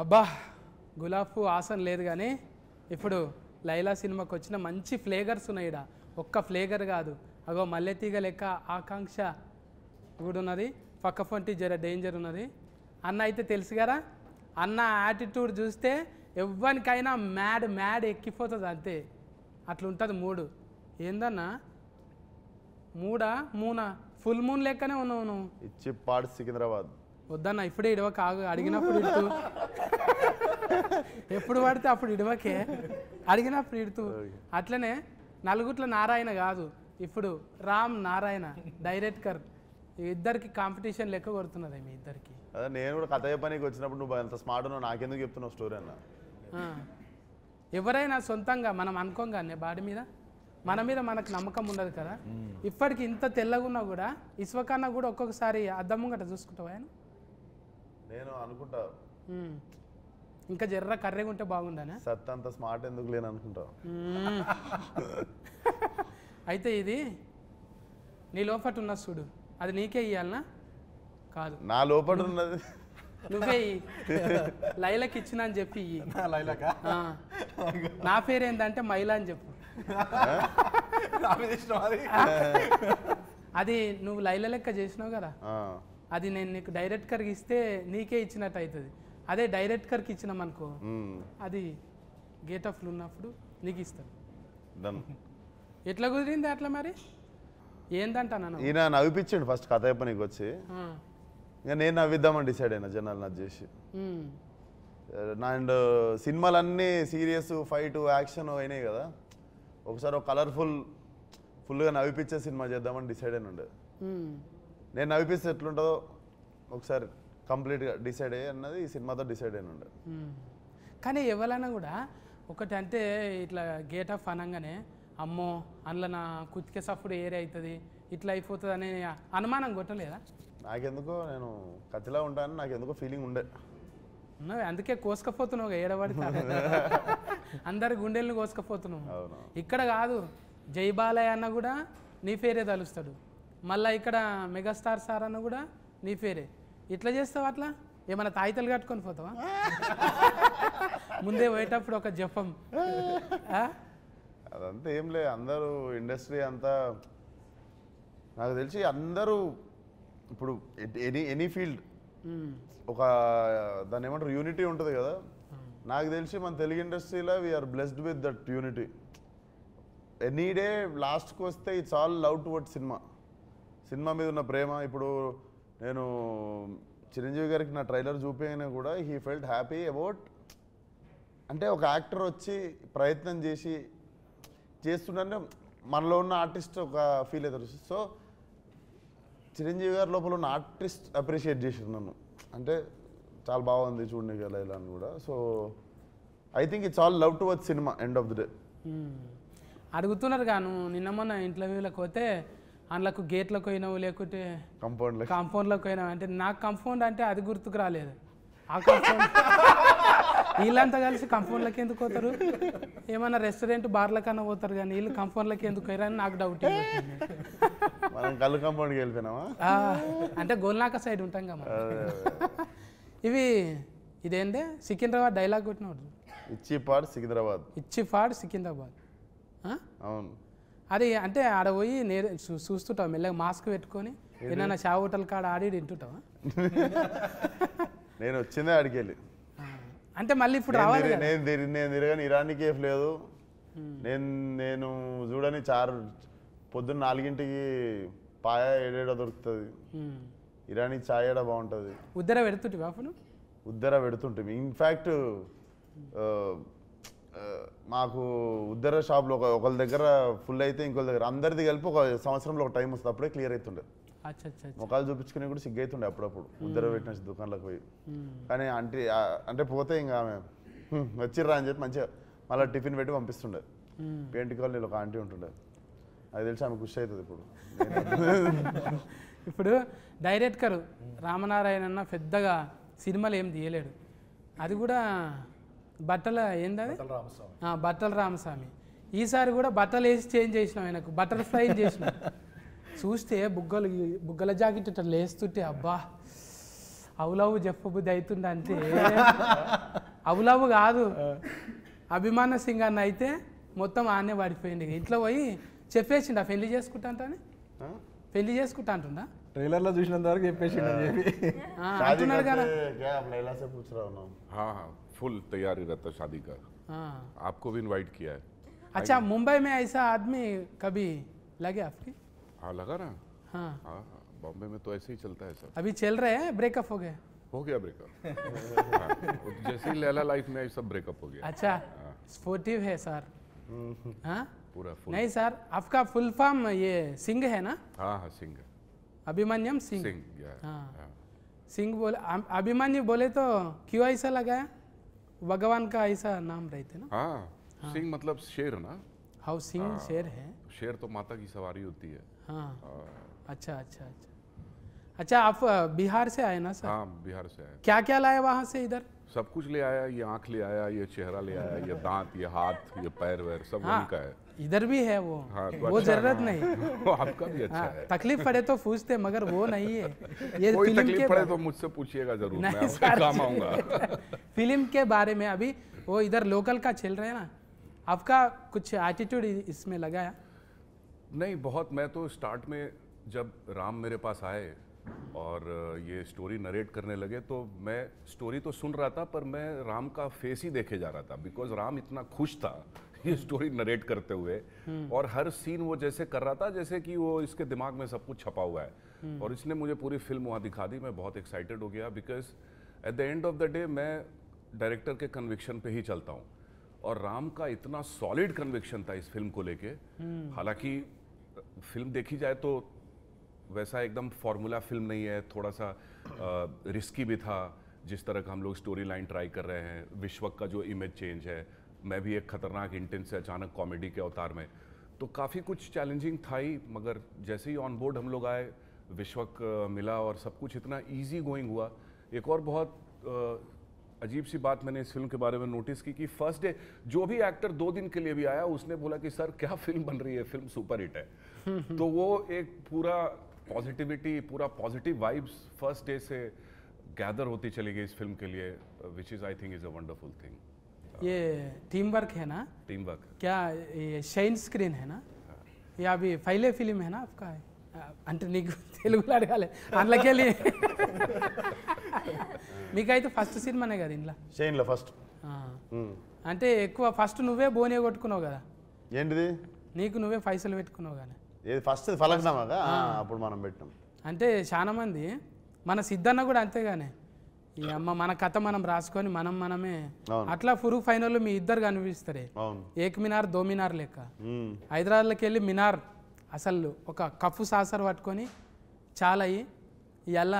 అబ్బా గులాబ్ పువ్వు ఆసన లేదు కానీ ఇప్పుడు లైలా సినిమాకి వచ్చిన మంచి ఫ్లేవర్స్ ఉన్నాయి ఈడ. ఒక్క ఫ్లేవర్ కాదు, అగో మల్లెతీగ లెక్క ఆకాంక్ష కూడా ఉన్నది, పక్క ఫొంటి జర డేంజర్ ఉన్నది. అన్న అయితే తెలుసు కదా, అన్న యాటిట్యూడ్ చూస్తే ఎవ్వరికైనా మ్యాడ్ మ్యాడ్ ఎక్కిపోతుంది అంతే. అట్లుంటుంది మూడు. ఏందన్నా మూనా ఫుల్ మూన్ లెక్కనే ఉన్నావు నువ్వు. ఇచ్చి పాడు సికింద్రాబాద్ వద్దన్న ఇప్పుడే ఇడవక, ఆగు, అడిగినప్పుడు ఇడుతూ ఎప్పుడు పడితే అప్పుడు ఇడవకే, అడిగినప్పుడు ఇడుతూ. అట్లనే నలుగుట్ల నారాయణ కాదు, ఇప్పుడు రామ్ నారాయణ డైరెక్టర్. ఇద్దరికి కాంపిటీషన్ లెక్క కొడుతున్నది మీ ఇద్దరికి. అదే నేను కూడా కథ చెప్పడానికి వచ్చినప్పుడు నువ్వు అంత స్మార్ట్ ఉన్నావు, నాకెందుకు చెప్తున్నావు స్టోరీ అన్న. ఎవరైనా సొంతంగా మనం అనుకోగానే బాడీ మీద మన మీద మనకు నమ్మకం ఉండదు కదా. ఇప్పటికి ఇంత తెల్లగా ఉన్నా కూడా ఇసువకన్నా కూడా ఒక్కొక్కసారి అద్దం ముంగట చూసుకుంటావా ఆయన? నేను అనుకుంటా ఇంకా జర్ర కర్రెగా ఉంటే బాగుండనే. సత్ అంత స్మార్ట్ ఎందుకు లేని అనుకుంటా. అయితే ఇది నీ లోపట ఉన్న చూడు, అది నీకే ఇయ్యాలనా? కాదు, నా లోపల ఉన్నది నువ్వే లైలకి ఇచ్చిన అని చెప్పి ఇయ్యి. నా పేరు ఏంటంటే మైలా అని చెప్పు. అది నువ్వు లైల లెక్క చేసినావు కదా, అది నేను నీకు డైరెక్టర్కి ఇస్తే నీకే ఇచ్చినట్టు అవుతుంది. అదే డైరెక్టర్కి ఇచ్చినామనుకో, అది గేట్ ఆఫ్లు ఉన్నప్పుడు నీకు ఇస్తాను. ఎట్లా కుదిరింది అట్లా మరి? ఏందంటాను ఈయన నవ్విపించండి ఫస్ట్ కథ చెప్పనీకి వచ్చి, ఇంకా నేను నవ్విద్దామని డిసైడ్ అయినా జనాలు నచ్చి చేసి. అండ్ సినిమాలన్నీ సీరియస్ ఫైట్ యాక్షన్ అయినాయి కదా, ఒకసారి ఒక కలర్ఫుల్ ఫుల్గా నవ్విపించే సినిమా చేద్దామని డిసైడ్ అయిన ఉండే. నేను నవ్విపిస్తే ఎట్లుంటుందో ఒకసారి కంప్లీట్గా డిసైడ్ అయ్యి అన్నది ఈ సినిమాతో డిసైడ్ అయిన ఉండే. కానీ ఎవరైనా కూడా ఒకటి అంటే ఇట్లా గేట్ ఆఫ్ అనగానే అమ్మో అందులో నా కుతికే సప్పుడు ఏరే అవుతుంది ఇట్లా అయిపోతుంది అనే అనుమానం కొట్టలేదా? నాకెందుకో నేను కత్తిలా ఉంటానని నాకెందుకో ఫీలింగ్ ఉండే. అందుకే కోసుకపోతున్నావు ఏడబడితే అందరి గుండెల్ని కోసుకపోతున్నావు. ఇక్కడ కాదు, జై బాలయ్య అన్న కూడా నీ పేరే తలుస్తాడు, మళ్ళీ ఇక్కడ మెగాస్టార్ సార్ అన్న కూడా నీ పేరే. ఇట్లా చేస్తావు అట్లా ఏమైనా తాయితలు కట్టుకొని పోతావా? ముందే పోయేటప్పుడు ఒక జపం. అదంతా ఏం లే, అందరూ ఇండస్ట్రీ అంతా నాకు తెలిసి అందరూ ఇప్పుడు ఎనీ ఫీల్డ్ ఒక దాన్ని ఏమంటారు యూనిటీ ఉంటుంది కదా. నాకు తెలిసి మన తెలుగు ఇండస్ట్రీలో we blessed with that unity. Any day లాస్ట్కి వస్తే it's all love toward cinema మీద ఉన్న ప్రేమ. ఇప్పుడు నేను చిరంజీవి గారికి నా ట్రైలర్ చూపించినా కూడా హీ ఫెల్ట్ హ్యాపీ అబౌట్, అంటే ఒక యాక్టర్ వచ్చి ప్రయత్నం చేస్తుంటే మనలో ఉన్న ఆర్టిస్ట్ ఒక ఫీల్ అవుతారు. సో చిరంజీవి గారి లోపల ఉన్న ఆర్టిస్ట్ అప్రిషియేట్ చేసారు నన్ను, అంటే చాలా బాగుంది చూడండి కదా ఇలా అని కూడా. So I think it's all love towards cinema end of the day. అడుగుతున్నారు గాను నిన్న మొన్న ఇంటర్వ్యూలకు పోతే అందులోకి గేట్లకు పోయినావు లేకుంటే కాంపౌండ్లకు పోయినావు అంటే నాకు కాంపౌండ్ అంటే అది గుర్తుకు రాలేదు. ఆ కాంపౌండ్ వీళ్ళంతా కలిసి కాంపౌండ్లకి ఎందుకు పోతారు? ఏమన్నా రెస్టారెంట్ బార్ల కన్నా పోతారు కానీ వీళ్ళు కాంపౌండ్లకి ఎందుకు పోయారని నాకు డౌట్. కళ్ళు కాంపౌండ్కి వెళ్ళిపోయినావా అంటే గోల్నాక సైడ్ ఉంటాం కదా. ఇదేంటే సికింద్రాబాద్ డైలాగ్ కొట్టినవాడు, ఇచ్చి పాడు సికింద్రాబాద్. అవును, అది అంటే ఆడ పోయి చూస్తుంటావు మెల్లగా మాస్క్ పెట్టుకొని ఏదైనా షా హోటల్ కాడ ఆడి తింటుంటావా? నేను వచ్చిందే ఆడికెళ్ళి, అంటే మళ్ళీ ఇప్పుడు రావాలి. నేను తిరగని ఇరానీ కేఫ్ లేదు, నేను చూడని పొద్దున్న 4ంటికి పాయ 7 దొరుకుతుంది, ఇరానీ చాయ్ ఏడా బాగుంటుంది. ఉద్దర పెడుతుంటివి అప్పుడు? ఉద్దర పెడుతుంటే ఇన్ఫ్యాక్ట్ మాకు ఉద్దర షాప్లో ఒకళ్ళ దగ్గర ఫుల్ అయితే ఇంకొక దగ్గర అందరిది కలిపి ఒక సంవత్సరంలో ఒక టైం వస్తుంది, అప్పుడే క్లియర్ అవుతుండే. ముఖాలు చూపించుకుని కూడా సిగ్గైతుండే అప్పుడప్పుడు ఉద్దర పెట్టిన దుకాణంలోకి పోయి. కానీ అంటే పోతే ఇంకా ఆమె వచ్చిర్రా అని చెప్పి మంచిగా మళ్ళీ టిఫిన్ పెట్టి పంపిస్తుండే. పెయింట్ కాలనీలో ఒక ఆంటీ ఉంటుండే, అది తెలిసి ఆమె ఖుషి అవుతుంది. ఇప్పుడు డైరెక్టర్ రామనారాయణ అన్న పెద్దగా సినిమాలు ఏం తీయలేడు, అది కూడా బట్టల ఏంటది బట్టల రామస్వామి. ఈసారి కూడా బట్టలు వేసి చేంజ్ చేసినాం, ఆయనకు బటర్ ఫ్లై చేసినాం. చూస్తే బుగ్గల జాకెట్ ఇట్లా లేస్తుంటే అబ్బా అవులవు చెప్పబుద్ధి అవుతుంది అంతే అవులవు కాదు అభిమాన సింగ్ అన్న అయితే మొత్తం ఆనే పడిపోయింది ఇంట్లో పోయి చెప్పేసిండు ఆ పెళ్లి చేసుకుంటా అంటానే పెళ్లి చేసుకుంటా అంటుందా ట్రైలర్ లో చూసినంత వరకు చెప్పేసి शादी అంటున్నాడు కదా करते क्या आप लैला से पूछ रहा हूँ ना हाँ हाँ फुल तैयारी रहता है शादी का आपको भी इनवाइट किया है अच्छा मुंबई में ऐसा आदमी कभी लगे आपकी हाँ लगा ना हाँ हाँ बॉम्बे में तो ऐसे ही चलता है सब अभी चल रहे हैं ब्रेकअप हो गया हो गया ब्रेकअप हाँ, जैसे ही लैला लाइफ में आई सब ब्रेकअप हो गया अच्छा स्पोर्टिव है सर हाँ पूरा फुल नहीं सर आपका फुल फॉर्म ये सिंह है ना हाँ हाँ सिंह अभिमन्यम सिंह सिंह या हाँ सिंह बोले अभिमन्यु बोले तो क्यों ऐसा लगाया भगवान का ऐसा नाम रहते ना हाँ सिंह मतलब शेर ना हाउ सिंह शेर है शेर तो माता की सवारी होती है हाँ अच्छा अच्छा अच्छा अच्छा आप बिहार से आए ना सर हाँ बिहार से आया क्या क्या लाए वहाँ से इधर सब कुछ ले आया ये आंख ले आया ये चेहरा ले आया ये दांत ये हाथ ये पैर वैर सब वहीं का है इधर भी है वो हाँ, तो वो अच्छा जरूरत नहीं वो आपका भी अच्छा हाँ, है तकलीफ पड़े तो पूछते मगर वो नहीं है ये कोई फिल्म तकलीफ के पड़े तो मुझसे पूछिएगा जरूर मैं नहीं आपके सर काम आऊंगा फिल्म के बारे में अभी वो इधर लोकल का चल रहा है ना आपका कुछ एटीट्यूड इसमें लगाया नहीं बहुत मैं तो स्टार्ट में जब राम मेरे पास आए और ये स्टोरी नरेट करने लगे तो मैं स्टोरी तो सुन रहा था पर मैं राम का फेस ही देखे जा रहा था बिकॉज राम इतना खुश था ये स्टोरी नरेट करते हुए और हर सीन वो जैसे कर रहा था जैसे कि वो इसके दिमाग में सब कुछ छपा हुआ है और इसने मुझे पूरी फिल्म वहाँ दिखा दी मैं बहुत एक्साइटेड हो गया because at the end of the day मैं डायरेक्टर के कन्विक्शन पे ही चलता हूँ और राम का इतना सॉलिड कन्विक्शन था इस फिल्म को लेके हालांकि फिल्म देखी जाए तो वैसा एकदम फॉर्मूला फिल्म नहीं है थोड़ा सा रिस्की भी था जिस तरह का हम लोग स्टोरी लाइन ट्राई कर रहे हैं विश्वक का जो इमेज चेंज है मैं भी एक खतरनाक इंटेंस से अचानक कॉमेडी के अवतार में तो काफ़ी कुछ चैलेंजिंग था ही मगर जैसे ही ऑन बोर्ड हम लोग आए विश्वक मिला और सब कुछ इतना ईजी गोइंग हुआ एक और बहुत अजीब सी बात मैंने इस फिल्म के बारे में नोटिस की कि फर्स्ट डे जो भी एक्टर 2 दिन के लिए भी आया उसने बोला कि सर क्या फिल्म बन रही है फिल्म सुपर हिट है तो वो एक पूरा पॉजिटिविटी पूरा पॉजिटिव वाइब्स फर्स्ट डे से गैदर होती चली गई इस फिल्म के लिए which is I think is a wonderful thing ये टीम वर्क है ना टीम वर्क क्या ये షైన్ స్క్రీన్ है ना ये अभी पहले फिल्म है ना आपका అంటే నీకు తెలుగులో అడగాలి అందులోకెళ్ళి మీకైతే ఫస్ట్ సినిమానే కదా ఇంట్లో షైన్లో ఫస్ట్ అంటే ఎక్కువ ఫస్ట్ నువ్వే బోనే కొట్టుకున్నావు కదా ఏంటిది నీకు నువ్వే పైసలు పెట్టుకున్నావు కానీ ఏది ఫస్ట్ ఫలక్నామాగా అప్పుడు మనం పెట్టినాం అంటే చాలా మంది మన సిద్ధన్న కూడా అంతేగానే ఈ అమ్మ మన కథ మనం రాసుకొని మనమే అవును. అట్లా ఫురుగు ఫైనల్ మీ ఇద్దరు కనిపిస్తారే అవును ఏక్ మినార్ దో మినార్ లెక్క హైదరాబాద్లోకి వెళ్ళి మినార్ అసలు ఒక కప్పు సాసర్ పట్టుకొని చాలా అయ్యి ఇవాళ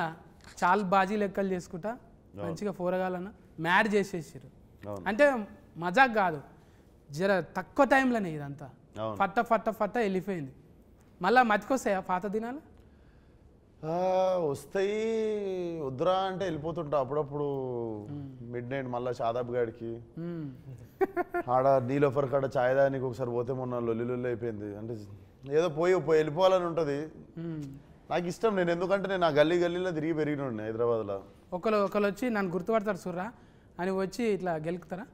చాలా బాజీ లెక్కలు చేసుకుంటా మంచిగా పోరగాలన్న మ్యాడ్ చేసేసారు అవును. అంటే మజాక్ కాదు జర తక్కువ టైంలోనే ఇదంతా అవును. ఫట్ట ఫట్ట ఫట్ట వెళ్ళిపోయింది మళ్ళీ మతికొస్తాయా పాత దినాలు వస్తాయి వద్దురా అంటే వెళ్ళిపోతుంటా అప్పుడప్పుడు మిడ్ నైట్ మళ్ళీ షాదాబ్ గాడికి ఆడ నీలోఫర్ కాడ ఛాయ్ దానికి ఒకసారి పోతే మొన్న లొల్లి అయిపోయింది అంటే ఏదో పోయి వెళ్ళిపోవాలని ఉంటుంది నాకు ఇష్టం నేను ఎందుకంటే నేను ఆ గల్లీలో తిరిగి పెరిగినండి హైదరాబాద్లో ఒకరు వచ్చి నన్ను గుర్తుపడతారు సుర్రా అని వచ్చి ఇట్లా గెలుకుతారా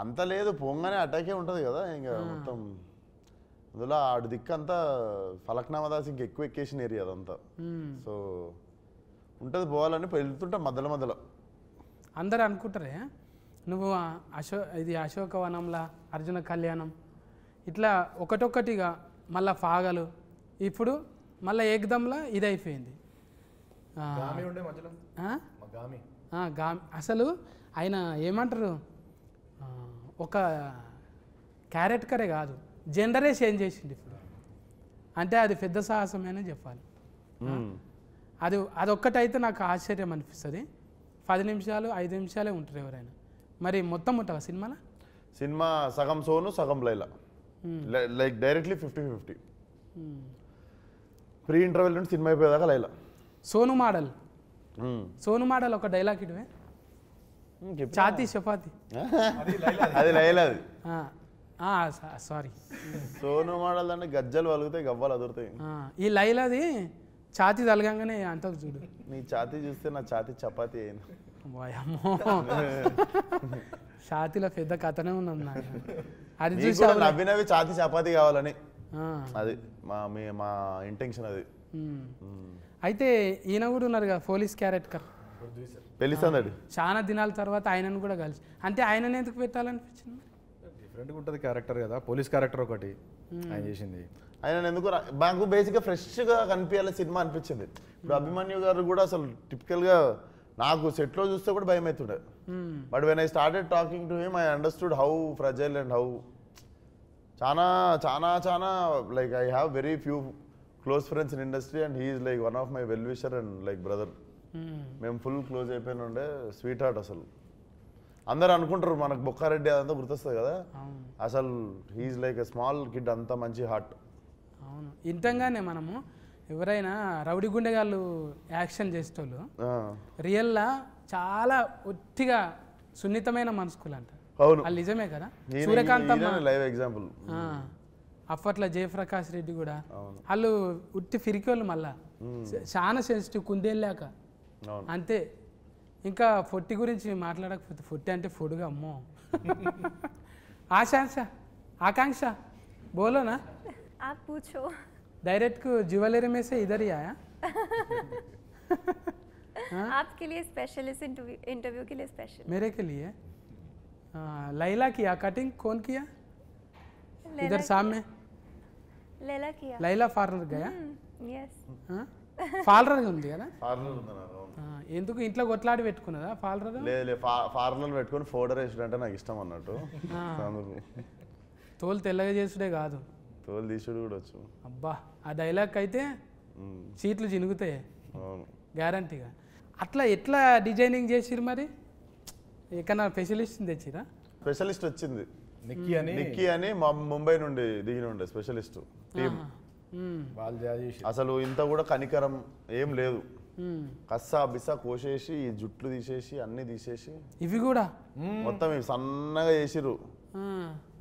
అంత లేదు పొంగానే అటాకే ఉంటుంది కదా ఇంకా మొత్తం అందులో ఆడు దిక్కంతా ఫలక్నామా దాస్ ఇంక ఎక్కువ ఎక్కేసిన ఏరియా అదంతా సో ఉంటుంది పోవాలని వెళ్తుంటా మధ్యలో అందరూ అనుకుంటారే నువ్వు ఇది అశోకవనంలా అర్జున కళ్యాణం ఇట్లా ఒకటొక్కటిగా మళ్ళా ఫాగలు ఇప్పుడు మళ్ళీ ఏకదంలా ఇది అయిపోయింది అసలు ఆయన ఏమంటారు ఒక క్యారెక్టరే కాదు జెండరే చేంజ్ చేసింది ఇప్పుడు అంటే అది పెద్ద సాహసమేనే చెప్పాలి అదొక్కటైతే నాకు ఆశ్చర్యం అనిపిస్తుంది 10 నిమిషాలు 5 నిమిషాలే ఉంటారు ఎవరైనా మరి మొత్తం ఉంటావా సినిమాలో సినిమా సగం సోను సగం Laila like directly 50-50 pre interval నుండి సినిమా అయిపోయేదాకా లైలా సోను మోడల్ ఒక డైలాగ్ ఇటువే చాతి చపాతి అది లైలాది సారీ సోను మోడల్ అంటే గజ్జలు వలుగుతాయి గవ్వలు అదురుతాయి ఈ లైలాది ఛాతీ తలగంగానే అంటది చూడు. నీ ఛాతీ చూస్తే నా ఛాతీ చపాతీ అయింది. వాయమ్మో ఛాతీలో పెద్ద కథనే ఉన్నది నాకు. అది నీకు చూసి కూడా నవ్వి నవ్వి ఛాతీ చపాతీ కావాలని అది మా ఇంటెన్షన్ అది. అయితే ఈయన కూడా ఉన్నారు కదా పోలీస్ క్యారెక్టర్ పెళ్లి సందడి. చాలా దినాల తర్వాత ఆయనను కూడా కలిసి, అంటే ఆయనని ఎందుకు పెట్టాలనిపించింది? డిఫరెంట్గా ఉంటుంది క్యారెక్టర్ కదా, పోలీస్ క్యారెక్టర్ ఒకటి ఆయన చేసింది. ఆయన ఎందుకు మాకు బేసిక్గా ఫ్రెష్గా కనిపించాలి సినిమా అనిపించింది. ఇప్పుడు అభిమన్యు గారు కూడా అసలు టిపికల్గా నాకు సెట్లో చూస్తే కూడా భయం అవుతుండే. But when I started talking to him I understood how fragile and how చాలా చాలా చాలా like I have very few close friends in industry and he is like one of my well wisher and like brother. మేము full close అయిపోయిన ఉండే, sweet heart. అసలు అందరు అనుకుంటారు మనకు బొక్కారెడ్డి అదంతా గుర్తొస్తుంది కదా, అసలు he is like a small kid, అంత మంచి హార్ట్. అవును, ఇంతంగానే మనము ఎవరైనా రౌడీ గుండెగాళ్ళు యాక్షన్ చేసేటోళ్ళు రియల్లా చాలా ఒట్టిగా సున్నితమైన మనసుకులు అంట. అవును, అది నిజమే కదా. Suryakant live example. అప్పట్లో జయప్రకాష్ రెడ్డి కూడా వాళ్ళు ఉట్టి ఫిరికోళ్ళు, మళ్ళా చాలా సెన్సిటివ్ కుందేళ్ళాక అంతే. ఇంకా ఫొట్టి గురించి మాట్లాడకపోతే, ఫొట్టి అంటే ఫుడ్గా అమ్మో. आकांक्षा बोलो ना, आप पूछो। डायरेक्ट को ज्वेलरी में से इधर ही आया। आपके लिए स्पेशल, इस इंटरव्यू के लिए स्पेशल। मेरे के लिए लैला किया कटिंग, कौन किया? इधर सामने लैला किया। लैला पार्लर गया? यस। పార్లర్ ఉంది కదా, పార్లర్ ఉంది నాకు. ఎందుకు ఇంట్లో కొట్లాడి పెట్టుకున్నదా పార్లర్? లేదు, పార్లర్ పెట్టుకొని ఫోటో వేసుడు నాకు ఇష్టం అన్నట్టు. తోలు తెల్లగా చేసుడే కాదు, తోలు తీసుడు కూడా వచ్చు. అబ్బా, ఆ డైలాగ్ అయితే సీట్లు చినుగుతాయి గ్యారంటీగా. అట్లా ఎట్లా డిజైనింగ్ చేసిరు మరి? ఎక్కడన్నా స్పెషలిస్ట్ తెచ్చిరా? స్పెషలిస్ట్ వచ్చింది, నిక్కీ అని మా ముంబై నుండి దిగిన ఉండే స్పెషలిస్ట్ టీమ్. అసలు ఇంత కూడా కనికరం ఏం లేదు, కస్సా బిస్సా కోసేసి ఈ జుట్లు తీసేసి అన్ని తీసేసి ఇవి కూడా మొత్తం ఇవి సన్నగా చేసిర్రు,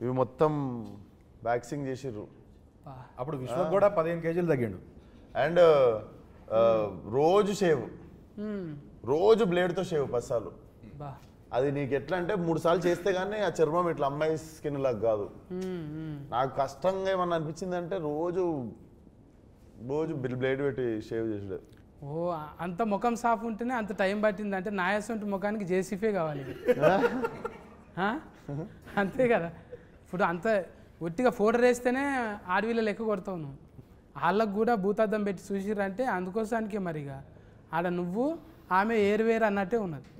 ఇవి మొత్తం వ్యాక్సింగ్ చేసిర్రు. అప్పుడు విశ్వ కూడా 15 కేజీలు తగ్గిండు. అండ్ రోజు షేవ్, రోజు బ్లేడ్తో షేవ్ పస్సాలు. అది నీకు ఎట్లా అంటే 3 సార్లు చేస్తే కానీ ఆ చర్మం ఇట్లా అమ్మాయి స్కిన్ లాగా కాదు. నాకు కష్టంగా ఏమన్నా అనిపించింది అంటే రోజు బ్లేడ్ పెట్టి షేవ్ చేసాడు. ఓ, అంత ముఖం సాఫ్ ఉంటేనే అంత టైం పట్టింది అంటే నాయసంటి ముఖానికి జేసీఫే కావాలి. అంతే కదా. ఇప్పుడు అంత ఒట్టిగా ఫోటో వేస్తేనే ఆడవిళ్ళ లెక్క కొడతావు నువ్వు. వాళ్ళకు కూడా భూతార్థం పెట్టి చూసిరంటే అందుకోసానికే మరిగా ఆడ నువ్వు ఆమె ఏరువేరు అన్నట్టే ఉన్నది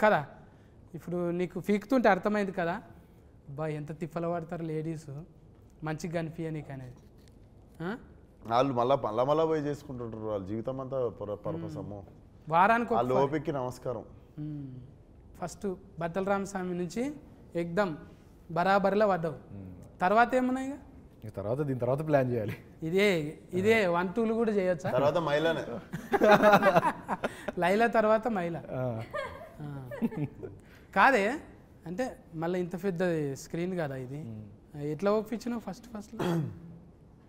కదా. ఇప్పుడు నీకు పీకుతుంటే అర్థమైంది కదా, బా ఎంత తిప్పలు పడతారు లేడీస్ మంచిగా కనిపించ నీకు అనేది. వాళ్ళు మళ్ళా పోయి చేసుకుంటుంటారు, వాళ్ళ జీవితం అంతా పర్పస్. అమ్మో, వారానికి వాళ్ళ ఓపికకి నమస్కారం. ఫస్ట్ బట్టల రామస్వామి నుంచి ఎగ్దమ్ బరాబరిలో పడ్డావు. తర్వాత ఏమున్నాయి? దీని తర్వాత ప్లాన్ చేయాలి. ఇదే 1, 2 కూడా చేయొచ్చా? తర్వాత మైలానే, లైలా తర్వాత మైలా కాదే. అంటే మళ్ళీ ఇంత పెద్ద స్క్రీన్ కదా ఇది, ఎట్లా ఒప్పించినావు ఫస్ట్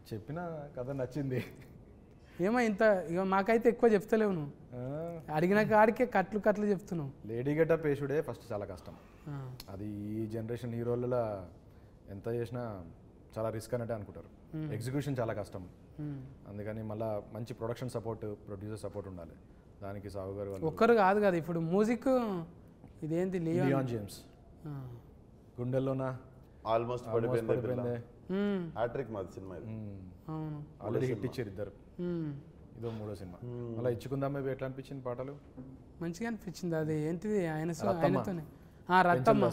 చెప్పిన కథ నచ్చింది ఏమో. ఇంత ఇక మాకైతే ఎక్కువ చెప్తలేవు నువ్వు, అడిగిన కాడికే కట్లు చెప్తున్నావు. లేడీ గెటప్ వేసుడే ఫస్ట్ చాలా కష్టం. అది ఈ జనరేషన్ హీరోలలో ఎంత చేసినా చాలా రిస్క్ అన్నట్టే అనుకుంటారు. ఎగ్జిక్యూషన్ చాలా కష్టం. అందుకని మళ్ళీ మంచి ప్రొడక్షన్ సపోర్ట్, ప్రొడ్యూసర్ సపోర్ట్ ఉండాలి. దానికి సాగు గారు ఒక్కరు కాదు కదా. ఇప్పుడు మ్యూజిక్ ఇదేంటి, లియాన్ జేమ్స్ గుండెల్లోనా ఆల్మోస్ట్ పడిపోయింది. హ్యాట్రిక్ మాది సినిమా ఇది. అవును, ఆల్రెడీ హిట్ ఇచ్చారు ఇద్దరు. ఇదో 3వ సినిమా. మళ్ళీ ఇచ్చుకుందామే ఎట్లా అనిపించింది పాటలు? మంచిగా అనిపించింది. అది ఏంటిది ఆయనతోనే రత్తమ్మ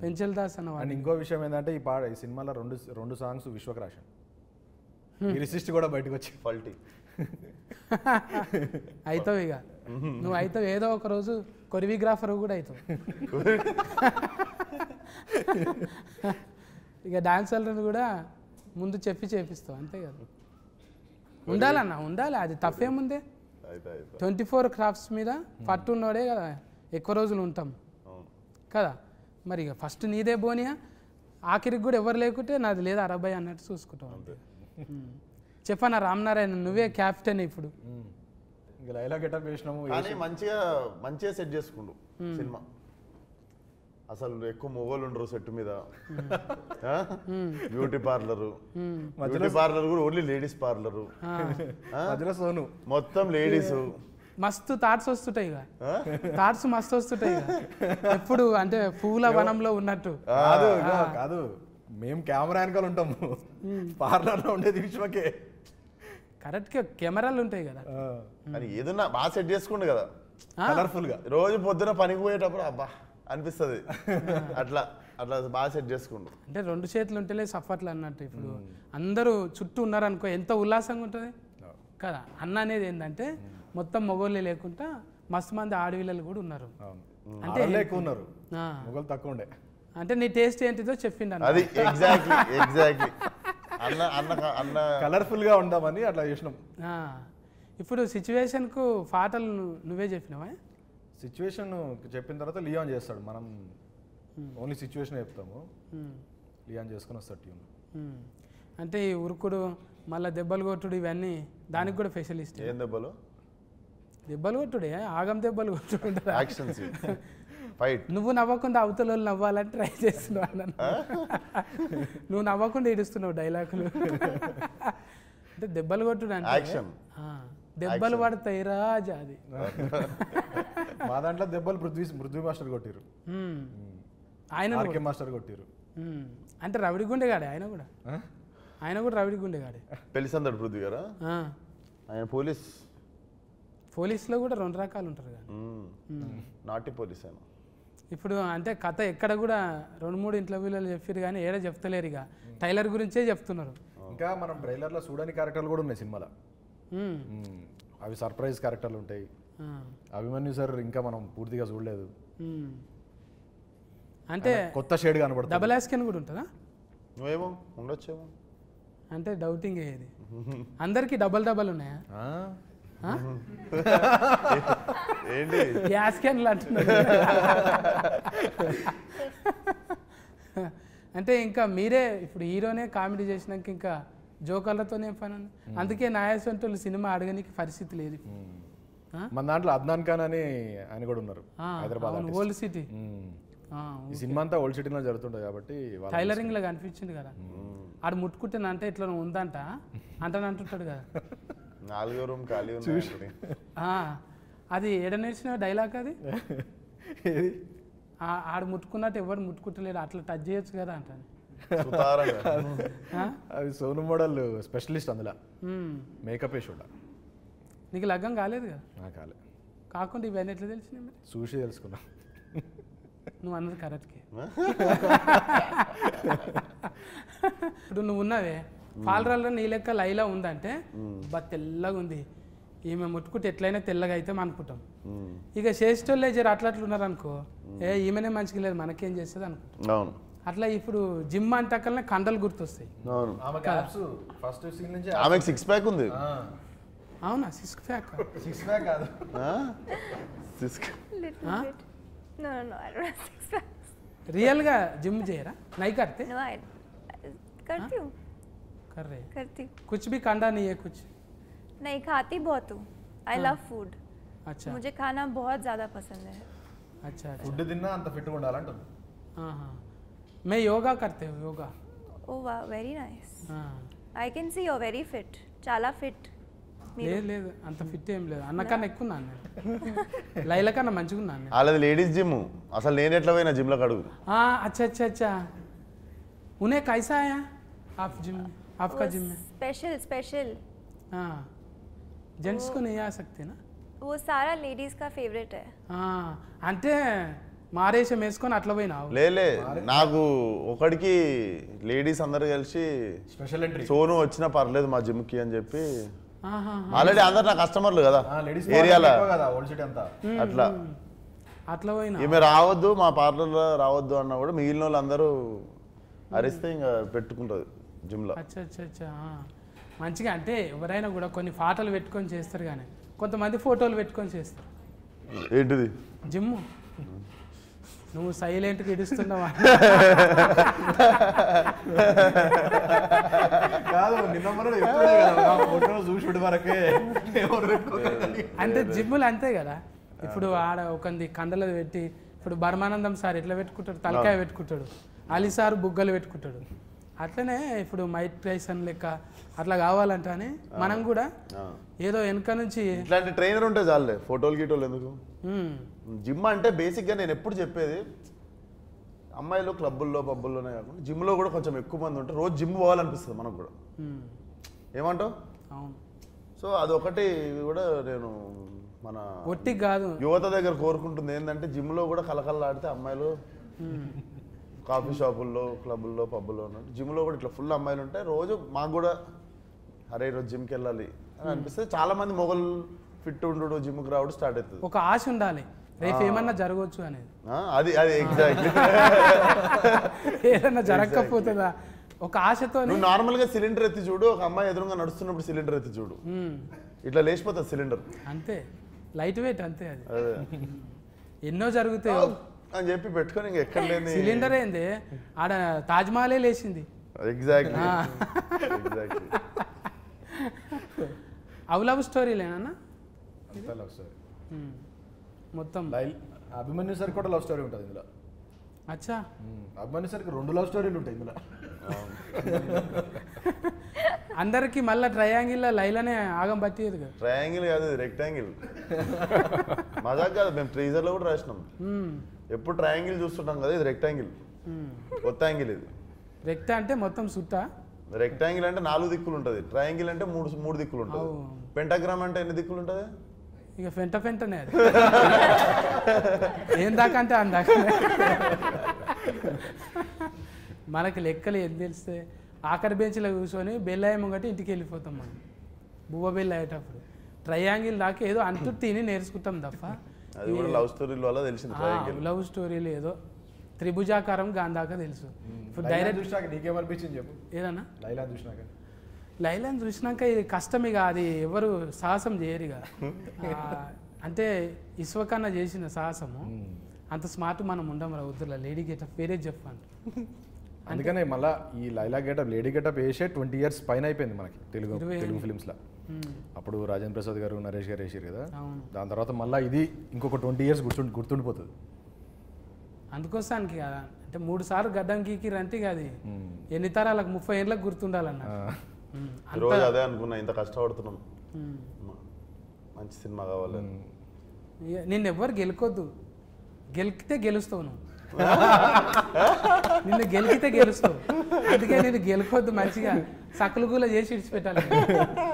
పెంచల్ దాస్ అన్న. అండ్ ఇంకో విషయం ఏంటంటే ఈ సినిమాలో రెండు సాంగ్స్ విశ్వక్ రాశాను. లిరిసిస్ట్ కూడా బయటకు వచ్చి ఫాల్టీ అవుతావు. ఇక నువ్వు అవుతావు, ఏదో ఒక రోజు కొరియోగ్రాఫర్ కూడా అవుతావు. ఇక డాన్సర్లను కూడా ముందు చెప్పి చేపిస్తావు, అంతే కదా. ఉండాలన్నా, ఉండాలి. అది తప్పేముందే. 24 క్రాఫ్ట్స్ మీద పట్టు ఉన్నోడే కదా ఎక్కువ రోజులు ఉంటాం కదా. మరి ఇక ఫస్ట్ నీదే బోనియా, ఆఖరికి కూడా ఎవరు లేకుంటే నాది లేదా 60 అన్నట్టు చూసుకుంటాం అంతే. చెప్పనా రామనారాయణ నువ్వే క్యాప్టెన్ ఇప్పుడు. ఇంకా లైలా గెటప్ వేసినాము. కానీ మంచిగా సెట్ చేసుకుండు సినిమా. అసలు ఎక్కువ మొగోళ్ళు ఉండరు సెట్ మీద. బ్యూటీ పార్లర్ కూడా ఓన్లీ లేడీస్ పార్లరు. మధ్యలో సోను మొత్తం లేడీస్. మస్తు థాట్స్ వస్తుంటాయి ఇక, థాట్స్ మస్తు వస్తుంటాయి ఇక. ఎప్పుడు అంటే పూల వనంలో ఉన్నట్టు. కాదు మేము కెమెరా వెనకాల ఉంటాము, పార్లర్లో ఉండేది విశ్వకే. కరెక్ట్గా కెమెరాలు ఉంటాయి కదా. అని ఏదన్నా బాగా సెట్ చేసుకుండు కదా కలర్ఫుల్ గా. రోజు పొద్దున పనికి పోయేటప్పుడు అబ్బా అనిపిస్తుంది. అట్లా అట్లా బాగా సెట్ చేసుకుండు. అంటే 2 చేతులు ఉంటేలే సఫర్లు అన్నట్టు. ఇప్పుడు అందరూ చుట్టూ ఉన్నారనుకో ఎంత ఉల్లాసంగా ఉంటుంది కదా. అన్న అనేది ఏంటంటే మొత్తం మొగోళ్ళే లేకుండా మస్తు మంది ఆడపిల్లలు కూడా ఉన్నారు. అంటే ఎక్కువ ఉన్నారు, మొగలు తక్కువ ఉండే. అంటే నీ టేస్ట్ ఏంటిదో చెప్పిండు అన్న. అది ఎగ్జాక్ట్లీ అన్న కలర్ఫుల్ గా ఉందామని అట్లా చేసినాం. ఇప్పుడు సిచ్యువేషన్కు పాటలు నువ్వే చెప్పినావా? సిచ్యువేషన్ చెప్పిన తర్వాత లియాన్ చేస్తాడు, మనం ఓన్లీ సిచ్యువేషన్ చెప్తాము, లియాన్ చేసుకుని వస్తాడు ట్యూన్. అంటే ఈ ఉరుకుడు మళ్ళీ దెబ్బలు కొట్టుడు ఇవన్నీ దానికి కూడా స్పెషలిస్ట్. ఏం దెబ్బలు? దెబ్బలు కొట్టుడే, ఆగం దెబ్బలు కొట్టుడు, యాక్షన్ ఫైట్. నువ్వు నవ్వకుండా అవతల వాళ్ళు నవ్వాలని ట్రై చేస్తున్నావు అన్న. నువ్వు నవ్వకుండా ఏడుస్తున్నావు డైలాగులు. అంటే దెబ్బలు కొట్టుడు అంటే యాక్షన్, దెబ్బలు పడతాయి రాజా. అది మా దాంట్లో దెబ్బలు పృథ్వీ మాస్టర్ కొట్టిరు, ఆయన మాస్టర్ కొట్టిరు. అంటే రవిడి గుండెగాడే ఆయన కూడా. ఆయన కూడా రవిడి గుండెగాడే. పెళ్లిసందడు పృథ్వీ గారా? ఆయన పోలీసులో కూడా 2 రకాలు ఉంటారు కదా. నాటి పోలీస్ ఆయన. ఇప్పుడు అంటే కథ ఎక్కడ కూడా 2-3 ఇంటర్వ్యూలలో చెప్పారు కానీ ఏడ చెప్తలేరు. ఇక టైలర్ గురించే చెప్తున్నారు. ఇంకా మనం ట్రైలర్లో చూడని క్యారెక్టర్లు కూడా ఉన్నాయి సినిమాలో. అవి సర్ప్రైజ్ క్యారెక్టర్లు ఉంటాయి. అభిమన్యు సార్ ఇంకా మనం పూర్తిగా చూడలేదు. అంటే కొత్త షేడ్ కనబడుతుంది. డబల్ యాస్కెన్ కూడా ఉంటుందా? నువ్వేమో ఉండొచ్చేమో అంటే డౌటింగ్ ఏది. అందరికి డబల్ ఉన్నాయా? ఏంటి యాస్కెన్లు అంటున్నారు. అంటే ఇంకా మీరే ఇప్పుడు హీరోనే కామెడీ చేసినాక ఇంకా జోకర్లతోనే పని. అందుకే నాయసంటోళ్ళు సినిమా అడగనికి పరిస్థితి లేదు. మన దాంట్లో అద్నాన్ ఖాన్ అని ఆయన కూడా ఉన్నారు, హైదరాబాద్ ఓల్డ్ సిటీ. ఈ సినిమా అంతా ఓల్డ్ సిటీలో జరుగుతుంటుంది కాబట్టి టైలరింగ్ లాగా అనిపించింది కదా. ఆడు ముట్టుకుంటున్నా అంటే ఇట్లా ఉందంట అంటుంటాడు కదా. 4వ రూమ్ ఖాళీ ఉంది. అది ఏడ నేర్చిన డైలాగ్ అది. ఆడు ముట్టుకున్నట్టు ఎవరు ముట్టుకుంటలేడు, అట్లా టచ్ చేయొచ్చు కదా అంటాను. అది సోను మోడల్ స్పెషలిస్ట్ అందులో మేకప్ వేసి. నీకు లగ్గం కాలేదు కదా? కాలే. కాకుండా ఇవన్నీ ఎట్లా తెలిసినాయి మరి? చూసి తెలుసుకున్నా. నువ్వు అన్నది కరెక్ట్కే. ఇప్పుడు నువ్వు ఉన్నావే పాలరాల్లో నీ లెక్క లైలా ఉందంటే బా తెల్లగా ఉంది, ఈమె ముట్టుకుంటే ఎట్లయినా తెల్లగా అయితే అనుకుంటాం. ఇక చేసేటోళ్ళే జర అట్లా ఉన్నారు అనుకో, ఈమెనే మంచిగా లేదు మనకేం చేస్తుంది అనుకుంటాం. అట్లా ఇప్పుడు జిమ్ అంటకల్నే కండలు గుర్తొస్తాయి. ఆమెకు 6 ప్యాక్ ఉంది. అవునా? 6 ప్యాక్ కాదు. रियल గా जिम చేయరా? नहीं करते? No, I करती हूँ. कर रहे? करती हूँ. कुछ भी कांडा नहीं है कुछ? नहीं, खाती बहुत हूँ. I love food. अच्छा. मुझे खाना बहुत ज़्यादा पसंद है. अच्छा अच्छा. ఫుడ్ తిన్నా అంత ఫిట్ గా ఉండాలంటుంది. हाँ. मैं योगा करते हूँ, yoga. Oh wow, very nice. हाँ. I can see you're very fit. చాలా fit. లేదు లేదు అంత ఫిట్ ఏం లేదు, అన్నకన్నా ఎక్కువ ఉన్నాను నేను. లైల కన్నా మంచిగా ఉన్నాను నేను. అలాది లేడీస్ జిమ్. అసలు నేను ఎట్లా పోయినా జిమ్లో అడుగు. अच्छा अच्छा अच्छा. उन्हें कैसा आया आप जिम में? आपका जिम में स्पेशल स्पेशल. हाँ, जेंट्स को नहीं आ सकते ना? वो सारा लेडीज का फेवरेट है. అంటే మారేషం వేసుకొని అట్లా పోయినావు? లేలే, నాకు ఒకడికి లేడీస్ అందరు కలిసి స్పెషల్ ఎంట్రీ సోను వచ్చినా పర్లేదు మా జిమ్కి అని చెప్పి. ఆల్రెడీ అందరు నా కస్టమర్లు కదా ఏరియాలో, అట్లా అట్లా పోయినా. ఈమె రావద్దు మా పార్లర్లో రావద్దు అన్నా కూడా మిగిలిన వాళ్ళు అందరూ అరిస్తే ఇంకా పెట్టుకుంటుంది జిమ్లో. అచ్చా అచ్చా అచ్చా. మంచిగా అంటే ఎవరైనా కూడా కొన్ని పాటలు పెట్టుకొని చేస్తారు, కానీ కొంతమంది ఫోటోలు పెట్టుకొని చేస్తారు. ఏంటిది? జిమ్ నువ్వు సైలెంట్గా ఇడుస్తున్నావా? కాదు నిన్న మొన్న చెప్తుండే కదా ఫోటో చూసుడు వరకే అంటే జిమ్ములు అంతే కదా. ఇప్పుడు ఆడ ఒకంది కండలు పెట్టి, ఇప్పుడు బర్మానందం సార్ ఎట్లా పెట్టుకుంటాడు, తలకాయ పెట్టుకుంటాడు, అలీ సార్ బుగ్గలు పెట్టుకుంటాడు. అట్లనే ఇప్పుడు మైక్ టైసన్ లెక్క అట్లా కావాలంటే మనం కూడా ఏదో వెనక నుంచి ఇట్లాంటి ట్రైనర్ ఉంటే చాలే, ఫోటోలు గీటోలు ఎందుకు. జిమ్ అంటే బేసిక్గా నేను ఎప్పుడు చెప్పేది, అమ్మాయిలు క్లబ్బుల్లో పబ్బుల్లోనే కాకుండా జిమ్లో కూడా కొంచెం ఎక్కువ మంది ఉంటే రోజు జిమ్ పోవాలనిపిస్తుంది మనకు కూడా. ఏమంటావు? అవును. సో అదొకటి కూడా నేను మన ఒట్టి కాదు యువత దగ్గర కోరుకుంటుంది ఏంటంటే, జిమ్లో కూడా కలకల్లాడితే అమ్మాయిలు కాఫీ షాపుల్లో క్లబ్బుల్లో పబ్బుల్లో ఉన్నట్టు జిమ్లో కూడా ఇట్లా ఫుల్ అమ్మాయిలు ఉంటాయి. రోజు మాకు కూడా అరే ఈరోజు జిమ్కి వెళ్ళాలి అని అనిపిస్తే చాలా మంది మొగలు ఫిట్ ఉండు జిమ్కి రావడం స్టార్ట్ అవుతుంది. ఒక ఆశ ఉండాలి, రేపు ఏమన్నా జరగవచ్చు అనేది. అది అది ఎగ్జాక్ట్లీ. ఏదన్నా జరగకపోతుందా ఒక ఆశతో. నువ్వు నార్మల్గా సిలిండర్ ఎత్తి చూడు, ఒక అమ్మాయి ఎదురుగా నడుస్తున్నప్పుడు సిలిండర్ ఎత్తి చూడు, ఇట్లా లేచిపోతుంది సిలిండర్. అంతే, లైట్ వెయిట్ అంతే. అది ఎన్నో జరుగుతాయి అని చెప్పి పెట్టుకొని ఇంక ఎక్కడ లేని సిలిండర్ ఏంది, ఆడ తాజ్మహలే లేచింది. ఎగ్జాక్ట్లీ. అవి లవ్ స్టోరీలేనా లవ్ స్టోరీ మొత్తం? అభిమన్యు సార్ కూడా లవ్ స్టోరీ ఉంటుంది ఇందులో. అచ్చా, అభిమన్యు సార్కి 2 లవ్ స్టోరీలు ఉంటాయి ఇందులో. అందరికి మళ్ళీ ట్రయాంగిల్ లైలానే ఆగం పట్టేది కదా. ట్రయాంగిల్ కాదు, రెక్టాంగిల్. మజాక్ కాదు, మేము ట్రీజర్లో కూడా రాసినాం. ఎప్పుడు ట్రయాంగిల్ చూస్తుంటాం కదా, ఇది రెక్టాంగిల్, కొత్త యాంగిల్ ఇది. రెక్టా అంటే మొత్తం సుట్టా, రెక్టాంగిల్ అంటే 4 దిక్కులు ఉంటుంది, ట్రయాంగిల్ అంటే 3 దిక్కులు ఉంటుంది. పెంటాగ్రామ్ అంటే ఎన్ని దిక్కులు ఉంటుంది? ఇక ఫెంటనే అది. ఏం దాకా అంటే అందాక మనకి లెక్కలు ఏం తెలిస్తే ఆఖరి బెంచ్లో కూర్చొని బెల్లాయ ముంగటి ఇంటికి వెళ్ళిపోతాం మనం, బువ్వ బెల్ల అయ్యేటప్పుడు. ట్రయాంగిల్ దాకా ఏదో అంటూ తిని నేర్చుకుంటాం తప్ప అది కూడా లవ్ స్టోరీల వల్ల తెలిసింది. లవ్ స్టోరీలు ఏదో త్రిభుజాకారం గాంధాక తెలుసు. ఇప్పుడు డైరెక్ట్ చూసినాక నీకేమనిపించింది చెప్పు. ఏదన్నా లైలా చూసినాక? లైలాని చూసినాక ఇది కష్టమిక, అది ఎవరు సాహసం చేయరు ఇక. అంటే ఇస్వకన్నా చేసిన సాహసము అంత స్మార్ట్ మనం ఉండం రా వద్దులా, లేడీ గెటప్ వేరే చెప్పండి. అందుకనే మళ్ళీ ఈ లైలా గెటప్ లేడీ గెటప్ వేసే 20 years పైన అయిపోయింది మనకి తెలుగు ఫిలిమ్స్లో. అప్పుడు రాజేంద్ర ప్రసాద్ గారు నరేష్ గారు వేసారు కదా, దాని తర్వాత మళ్ళీ ఇది ఇంకొక 20 years గుర్తుండిపోతుంది. అందుకోసానికి కదా అంటే 3 సార్లు గడ్డం గీకిరంటే ఇక అది ఎన్ని తరాలకు 30 ఏళ్ళకి గుర్తుండాలన్న. రోజు అదే అనుకున్నా, ఇంత కష్టపడుతున్నాం, మంచి సినిమా కావాలి. నిన్ను ఎవ్వరు గెలుకొద్దు, గెలికితే గెలుస్తావు నువ్వు. నిన్ను గెలికితే గెలుస్తావు, అందుకే నేను గెలుకొద్దు, మంచిగా సకలు కూడా చేసి ఇడిచిపెట్టాలి.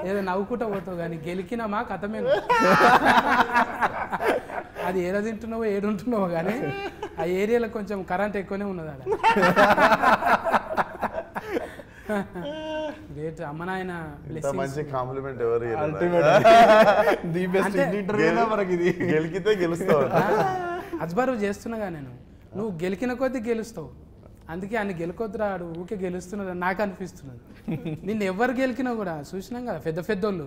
ఏదో నవ్వుకుంటా పోతావు కానీ గెలికినామా కథమే. అది ఏదో తింటున్నావో ఏడుంటున్నావో కానీ ఆ ఏరియాలో కొంచెం కరెంట్ ఎక్కువనే ఉన్నది అలా. గ్రేట్ అమ్మ నాయన మంచి కాంప్లిమెంట్ ఎవరు గెలికితే గెలుస్తావు. అజ్బరు చేస్తున్నాగా నేను, నువ్వు గెలికిన కొద్దీ గెలుస్తావు, అందుకే ఆయన గెలుకొద్దు రాడు ఊకే గెలుస్తున్నది నాకు అనిపిస్తున్నది. నిన్ను ఎవరు గెలికినా కూడా చూసినాం కదా, పెద్ద పెద్దోళ్ళు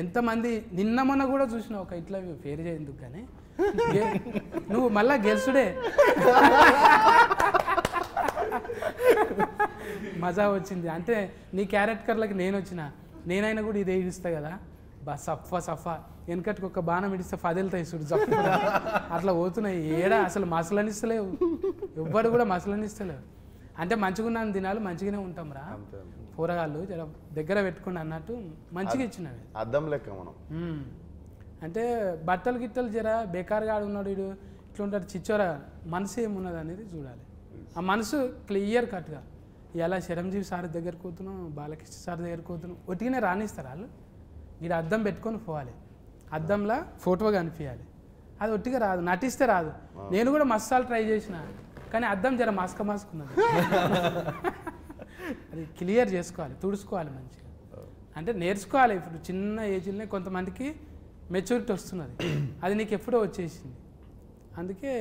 ఎంతమంది నిన్న మొన్న కూడా చూసినావు. ఒక ఇట్లా పేరు చేయందుకు కానీ నువ్వు మళ్ళా గెలుసుడే. మజా వచ్చింది అంటే నీ క్యారెక్టర్లకి నేను వచ్చిన, నేనైనా కూడా ఇదే ఇస్తా కదా, సఫా వెనకటికి ఒక బాణం ఇడిస్తే 10 వెళ్తాయి చూడు జప్పు, అట్లా పోతున్నాయి. ఏడా అసలు మసలనిస్తలేవు, ఎవ్వడు కూడా మసలనిస్తలేవు. అంటే మంచిగా ఉన్న దినాలు మంచిగానే ఉంటాం రా, కూరగాయలు జర దగ్గర పెట్టుకుని అన్నట్టు మంచిగా ఇచ్చినవి. అద్దం లెక్క మనం. అంటే బట్టలు గిట్టలు జర బేకారుగా ఆడున్నాడు వీడు ఇట్లా ఉంటాడు చిచ్చోరా, మనసు ఏమున్నది అనేది చూడాలి. ఆ మనసు క్లియర్ కట్గా ఇలా చిరంజీవి సార్ దగ్గరికి పోతున్నాం, బాలకృష్ణ సార్ దగ్గరికి పోతున్నాం, ఒట్టిగానే రాణిస్తారు వాళ్ళు. వీడు అద్దం పెట్టుకొని పోవాలి, అద్దంలో ఫోటో కనిపించాలి. అది ఒట్టిగా రాదు, నటిస్తే రాదు. నేను కూడా మసాలు ట్రై చేసిన కానీ అద్దం జర మాస్కున్నది. అది క్లియర్ చేసుకోవాలి, తుడుచుకోవాలి మంచిగా. అంటే నేర్చుకోవాలి. ఇప్పుడు చిన్న ఏజ్లోనే కొంతమందికి మెచ్యూరిటీ వస్తున్నది, అది నీకు ఎప్పుడో వచ్చేసింది. అందుకే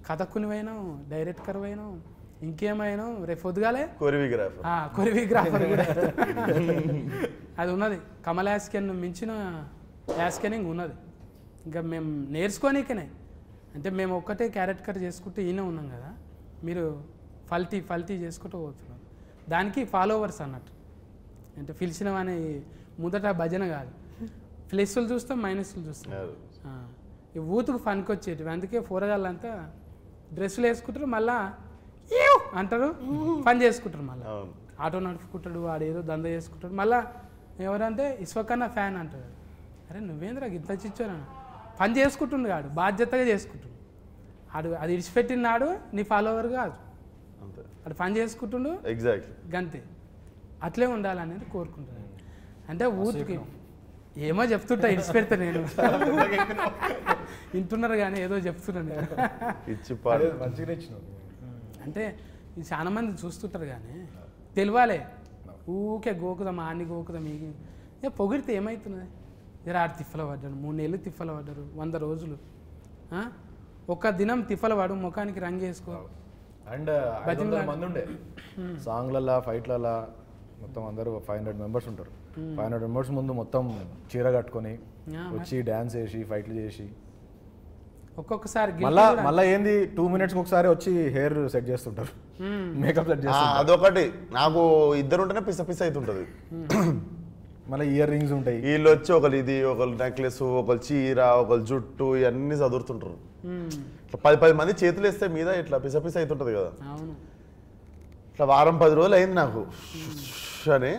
కథకునివైనావు, డైరెక్టర్ అయినావు, ఇంకేమైనావు, రేపు పొద్దుగాలే కొరియోగ్రాఫర్ కూడా అది ఉన్నది. కమల్ యాస్కెన్ మించిన యాస్కెనింగ్ ఉన్నది. ఇంకా మేము నేర్చుకోనికనే అంటే మేము ఒక్కటే క్యారెక్టర్ చేసుకుంటూ ఈయన ఉన్నాం కదా, మీరు ఫల్టీ చేసుకుంటూ పోతున్నారు. దానికి ఫాలోవర్స్ అన్నట్టు. అంటే పిలిచినవని మొదట భజన కాదు, ప్లస్లు చూస్తాం మైనస్లు చూస్తాం. ఈ ఊతుకు ఫన్కి వచ్చేటివి. అందుకే పోరగాళ్ళంతా డ్రెస్సులు వేసుకుంటారు, మళ్ళా ఏవ్ అంటారు, పని చేసుకుంటారు. మళ్ళీ ఆటో నడుపుకుంటాడు, వాడు ఏదో దంద చేసుకుంటాడు. మళ్ళీ ఎవరంటే ఇస్వకన్నా ఫ్యాన్ అంటాడు. అరే నువ్వేంద్రా గిట్ల చిచ్చోనా, పని చేసుకుంటుండు కాడు, బాధ్యతగా చేసుకుంటుండు. అది ఇడిచిపెట్టిన నాడు నీ ఫాలోవర్ కాదు, అది పని చేసుకుంటుండు. ఎగ్జాక్ట్లీ గంతే. అట్లే ఉండాలనేది కోరుకుంటున్నాను. అంటే ఊరికి ఏమో చెప్తుంటా, ఇడిచిపెడతా నేను. వింటున్నారు కానీ ఏదో చెప్తున్నాను నేను. మంచిగా ఇచ్చినావు. అంటే ఇది చాలా మంది చూస్తుంటారు కానీ తెలియాలే. ఊకే గోకుదాం, ఆన్ని గోకుదాం, ఇక పొగిడితే ఏమవుతున్నది? జర ఆడు తిప్పల పడ్డాడు, 3 నెలలు తిప్పల పడ్డారు, 100 రోజులు. ఒక్క దినం తిప్పల పడు, ముఖానికి రంగు వేసుకో. అండ్ 500 మంది ఉండే సాంగ్లలా ఫైట్లలా, మొత్తం అందరూ 500 మెంబర్స్ ఉంటారు. 500 మెంబర్స్ ముందు మొత్తం చీర కట్టుకొని వచ్చి డ్యాన్స్ చేసి ఫైట్లు చేసి ఒక్కొక్కసారి మళ్ళీ ఏంది 2 minutes ఒకసారి వచ్చి హెయిర్ సెట్ చేస్తుంటారు, మేకప్ సెట్ చేస్తుంటారు. అదొకటి నాకు ఇద్దరు ఉంటేనే పిస అవుతుంటది. మళ్ళీ ఇయర్ రింగ్స్ ఉంటాయి. వీళ్ళు వచ్చి ఒకళ్ళు ఇది, ఒకళ్ళు నెక్లెస్, ఒకళ్ళు చీర, ఒకళ్ళు జుట్టు, ఇవన్నీ చదువుతుంటారు. ఇట్లా 10 మంది చేతులు వేస్తే మీద ఇట్లా పిస అవుతుంటది కదా. ఇట్లా వారం 10 రోజులు అయింది నాకు అని.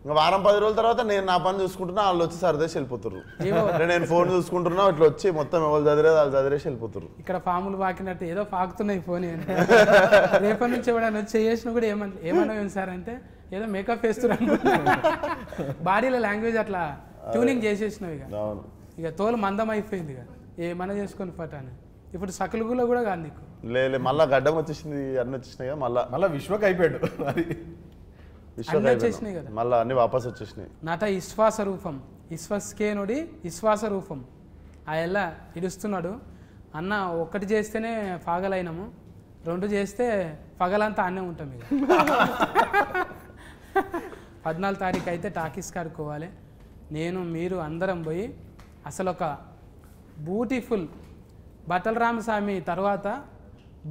ఇంకా వారం 10 రోజుల తర్వాత నేను నా పని చూసుకుంటున్నా, వాళ్ళు వచ్చి సరదేసి వెళ్ళిపోతారు. నేను ఫోన్ చూసుకుంటున్నా, ఇట్లా వచ్చి మొత్తం ఎవరు చదివేది వాళ్ళు చదివేసి వెళ్ళిపోతారు. ఇక్కడ ఫాములు పాకినట్టు ఏదో పాకుతున్నాయి ఫోన్. రేపటి నుంచి ఎవడన్నా వచ్చి చేసిన కూడా ఏమన్నా సార్ అంటే ఏదో మేకప్ వేస్తున్నారు. బాడీలో లాంగ్వేజ్ అట్లా ట్యూనింగ్ చేసేసినావు. ఇక తోలు మందం అయిపోయింది. ఇక ఏమన్నా చేసుకొని పట్టాను. ఇప్పుడు సకలుగులో కూడా కాదు నీకు. లేదు మళ్ళీ గడ్డం వచ్చేసింది, అన్నీ వచ్చేసినాయి కదా. మళ్ళీ విశ్వక్ అయిపోయాడు. వచ్చేసినాయి కదా, మళ్ళీ అన్ని వాపస్ వచ్చేసినాయి. నట విశ్వాస రూపం, విశ్వస్కేనుడి విశ్వాస రూపం. ఆ ఎలా ఇడుస్తున్నాడు అన్న. ఒక్కటి చేస్తేనే పగలైనము, 2 చేస్తే పగలంతా అన్నే ఉంటాం. ఇక 14 తారీఖు అయితే టాకీస్ కాడుకోవాలి. నేను మీరు అందరం పోయి అసలు ఒక బ్యూటిఫుల్ బట్టల రామస్వామి తర్వాత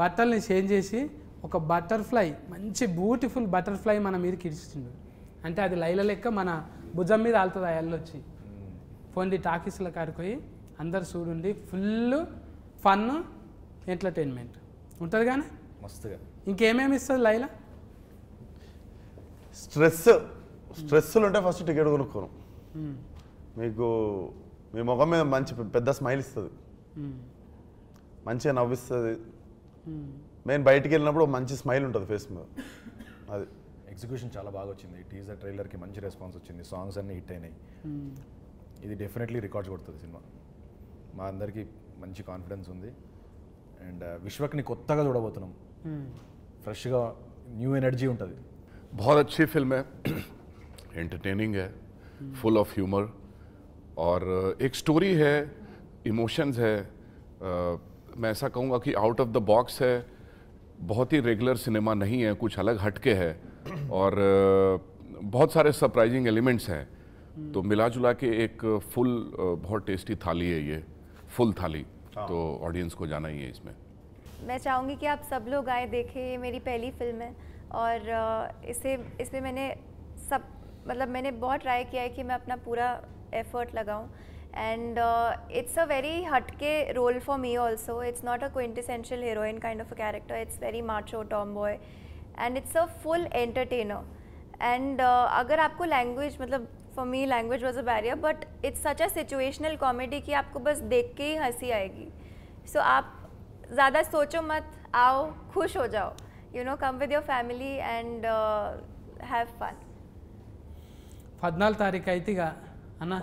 బట్టల్ని చేంజ్ చేసి ఒక బటర్ఫ్లై, మంచి బ్యూటిఫుల్ బటర్ఫ్లై మన మీదకి ఇడిచిండు. అంటే అది లైల లెక్క మన భుజం మీద ఆలుతుంది. ఆ ఎల్లొచ్చి పోండి టాకీస్ల కాడిపోయి అందరు చూడండి. ఫుల్ ఫన్ ఎంటర్టైన్మెంట్ ఉంటుంది కానీ మస్తుగా. ఇంకేమేమి ఇస్తుంది లైలా? స్ట్రెస్లు ఉంటే ఫస్ట్ టికెట్ కొనుక్కోను. మీకు మీ ముఖం మీద మంచి పెద్ద స్మైల్ ఇస్తుంది, మంచిగా నవ్విస్తుంది. నేను బయటికి వెళ్ళినప్పుడు మంచి స్మైల్ ఉంటుంది ఫేస్ మీద. అది ఎగ్జిక్యూషన్ చాలా బాగా వచ్చింది. టీజర్ ట్రైలర్కి మంచి రెస్పాన్స్ వచ్చింది, సాంగ్స్ అన్నీ హిట్ అయినాయి. ఇది డెఫినెట్లీ రికార్డ్స్ కొడుతుంది సినిమా. మా అందరికీ మంచి కాన్ఫిడెన్స్ ఉంది. అండ్ విశ్వక్ని కొత్తగా చూడబోతున్నాం, ఫ్రెష్గా న్యూ ఎనర్జీ ఉంటుంది. बहुत अच्छी फिल्म है, एंटरटेनिंग है, फुल ऑफ ह्यूमर और एक स्टोरी है, इमोशंस है. मैं ऐसा कहूँगा कि आउट ऑफ द बॉक्स है, बहुत ही रेगुलर सिनेमा नहीं है, कुछ अलग हटके है और बहुत सारे सरप्राइजिंग एलिमेंट्स हैं. तो मिला जुला के एक फुल बहुत टेस्टी थाली है ये, फुल थाली. तो ऑडियंस को जाना ही है इसमें. मैं चाहूँगी कि आप सब लोग आए देखें. ये मेरी पहली फिल्म है और इसमें मैंने बहुत ट्राई किया है कि मैं अपना पूरा एफर्ट लगाऊं. And it's a very हटके role for me also. It's not a quintessential heroine kind of a character. It's very macho tomboy and it's a full entertainer. And अगर आपको language, मतलब for me language was a barrier, but it's such a situational comedy कि आपको बस देख के ही हंसी आएगी. So आप ज़्यादा सोचो मत, आओ खुश हो जाओ. You know, come with your family and have fun. 14 తారీఖు అయితే ఇక అన్న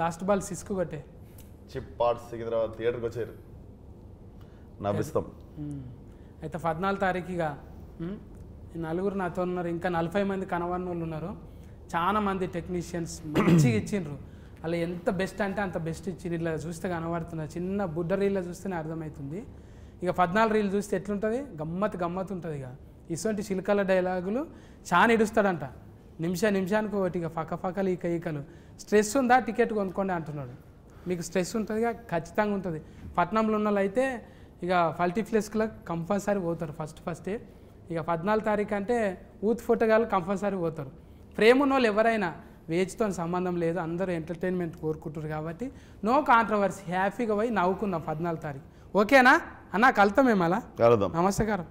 లాస్ట్ బాల్ సిస్కు కొట్టే చిప్ పార్ట్స్ సికింద్రాబాద్ థియేటర్కి వచ్చారు, నవ్విస్తాం. అయితే 14 తారీఖు ఇక నలుగురు నాతో ఉన్నారు, ఇంకా 40 మంది కనవన్న వాళ్ళు ఉన్నారు. చాలా మంది టెక్నీషియన్స్ మంచిగా ఇచ్చిండ్రు. అలా ఎంత బెస్ట్ అంటే అంత బెస్ట్ ఇచ్చిండ్రు. ఇట్లా చూస్తే కనబడుతున్నారు, చిన్న బుడ్డ రీల్లో చూస్తేనే అర్థమవుతుంది. ఇక 14 రీల్ చూస్తే ఎట్లుంటుంది, గమ్మత్ ఉంటుంది. ఇక ఇటువంటి చిలకల డైలాగులు చాలా ఇడుస్తాడంట, నిమిషానికి ఒకటి. ఇక ఫకలు ఈకలు స్ట్రెస్ ఉందా టికెట్ కొనుక్కోండి అంటున్నాడు. మీకు స్ట్రెస్ ఉంటుందిగా ఖచ్చితంగా ఉంటుంది. పట్నంలో ఉన్న వాళ్ళు అయితే ఇక మల్టీప్లెక్స్లకు కంపల్సరీ పోతారు ఫస్టే. ఇక 14 తారీఖు అంటే యూత్ ఫోటోగాళ్ళు కంపల్సరీ పోతారు. ప్రేమ ఉన్న వాళ్ళు ఎవరైనా వేజ్తో సంబంధం లేదు, అందరూ ఎంటర్టైన్మెంట్ కోరుకుంటారు కాబట్టి నో కాంట్రవర్సీ, హ్యాపీగా పోయి నవ్వుకుందాం 14 తారీఖు. ఓకేనా అన్న? కలుతాం మేము అలా. కలుద్దాం. నమస్కారం.